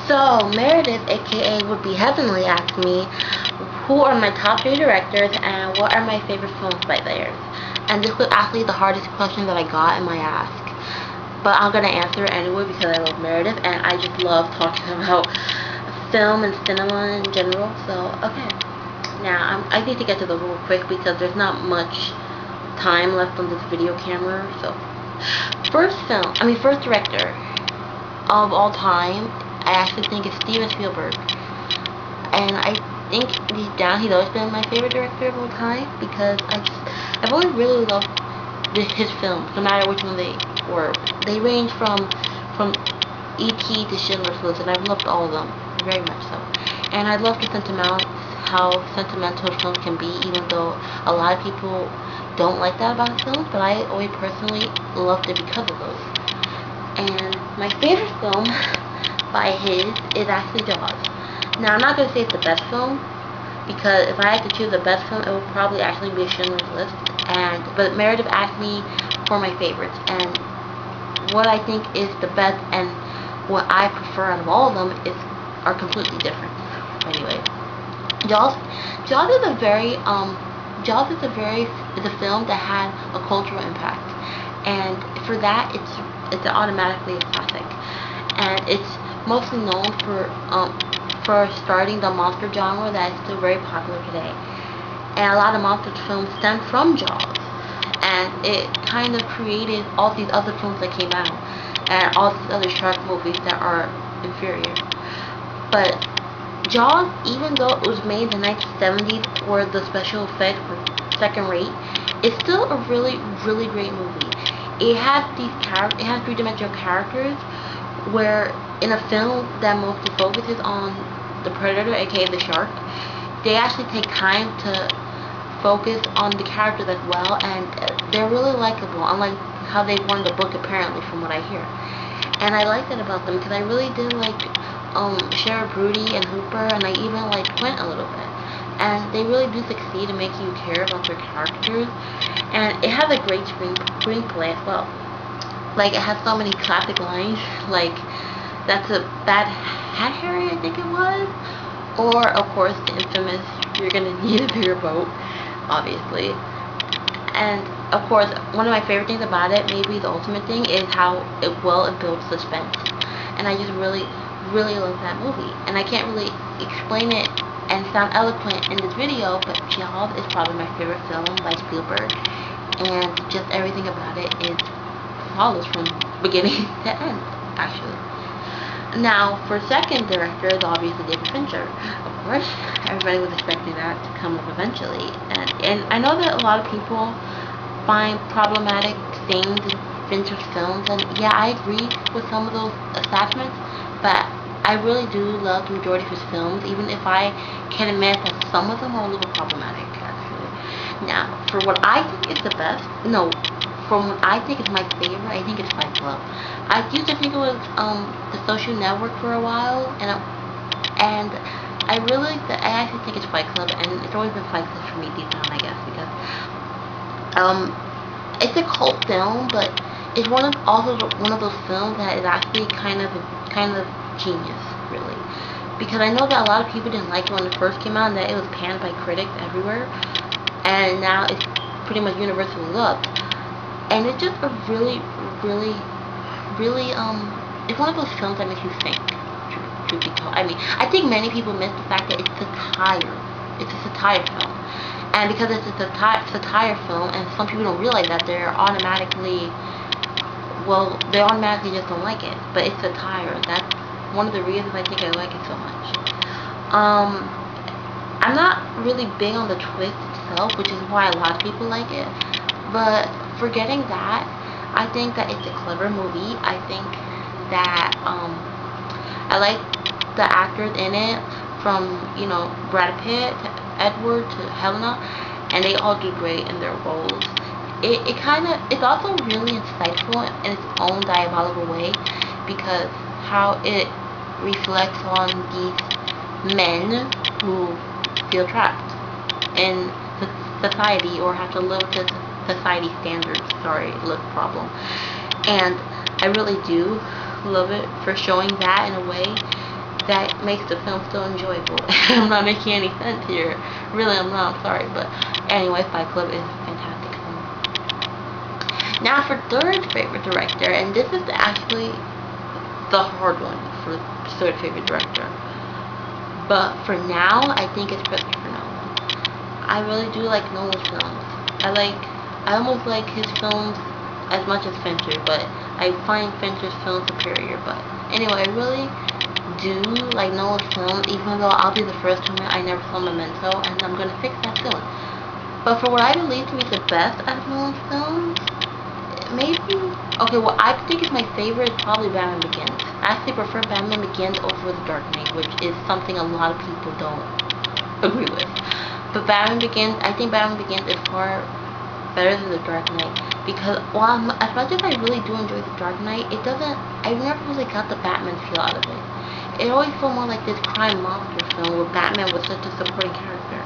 So, Meredith, aka Would Be Heavenly, asked me, who are my top 3 directors and what are my favorite films by theirs? And this was actually the hardest question that I got in my ask. But I'm gonna answer it anyway because I love Meredith and I just love talking about film and cinema in general. So, okay. Now, I need to get to the real quick because there's not much time left on this video camera. So, first director of all time, I actually think it's Steven Spielberg. And I think deep down he's always been my favorite director of all time because I've always really loved his films, no matter which one they were. They range from E.T. to Schindler's List, and I've loved all of them, very much so. And I love how sentimental films can be, even though a lot of people don't like that about films, but I always personally loved it because of those. And my favorite film by his is actually Jaws. Now, I'm not going to say it's the best film, because if I had to choose the best film, it would probably actually be Schindler's List. But Meredith asked me for my favorites, and what I think is the best and what I prefer out of all of them are completely different. Anyway, Jaws is a film that had a cultural impact, and for that it's automatically a classic, and it's mostly known for starting the monster genre that is still very popular today. And a lot of monster films stem from Jaws, and it kind of created all these other films that came out, and all these other shark movies that are inferior. But Jaws, even though it was made in the 1970s, where the special effects were second rate, it's still a really, really great movie. It has three-dimensional characters, where in a film that mostly focuses on the predator, aka the shark, they actually take time to focus on the characters as well, and they're really likable, unlike how they won the book apparently, from what I hear. And I like that about them because I really did like Shara Brody and Hooper, and I even like Quint a little bit. And they really do succeed in making you care about their characters, and it has a great screenplay as well. Like, it has so many classic lines, like, "That's a bad hat, Harry," I think it was. Or, of course, the infamous, "You're gonna need a bigger boat," obviously. And, of course, one of my favorite things about it, maybe the ultimate thing, is how it builds suspense. And I just really, really love that movie. And I can't really explain it and sound eloquent in this video, but Jaws is probably my favorite film by Spielberg. And just everything about it is flawless from beginning to end, actually. Now, for second director is obviously David Fincher. Of course, everybody was expecting that to come up eventually. And I know that a lot of people find problematic things in Fincher's films, and yeah, I agree with some of those assessments, but I really do love the majority of his films, even if I can admit that some of them are a little problematic, actually. Now, for what I think is the best, no, from what I think is my favorite, I think it's Fight Club. I used to think it was The Social Network for a while, and I actually think it's Fight Club, and it's always been Fight Club for me deep down, I guess, because it's a cult film, but it's also one of those films that is actually kind of genius, really, because I know that a lot of people didn't like it when it first came out, and that it was panned by critics everywhere, and now it's pretty much universally loved. And it's just a really, really, really, it's one of those films that makes you think, truth be told. I mean, I think many people miss the fact that it's a satire film. And because it's a satire film, and some people don't realize that, they automatically just don't like it. But it's satire. That's one of the reasons I think I like it so much. I'm not really big on the twist itself, which is why a lot of people like it. But forgetting that, I think that it's a clever movie. I think that I like the actors in it, from Brad Pitt to Edward to Helena, and they all do great in their roles. It's also really insightful in its own diabolical way, because how it reflects on these men who feel trapped in society, or have to live to society standards. Sorry, lip problem. And I really do love it for showing that in a way that makes the film still enjoyable. I'm not making any sense here. Really, I'm not. I'm sorry, but anyway, Fight Club is a fantastic film. Now for third favorite director, and this is actually the hard one for third favorite director. But for now, I think it's Christopher Nolan. I really do like Nolan's films. I almost like his films as much as Fincher, but I find Fincher's films superior. But anyway, I really do like Nolan's films, even though I'll be the first to admit I never saw Memento, and I'm gonna fix that soon. But for what I believe to be the best out of Nolan's films, maybe, okay, well, I think it's my favorite is probably Batman Begins. I actually prefer Batman Begins over The Dark Knight, which is something a lot of people don't agree with. But Batman Begins, I think Batman Begins is far better than The Dark Knight, because while as much as I really do enjoy The Dark Knight, I never really got the Batman feel out of it. It always felt more like this crime monster film where Batman was such a supporting character.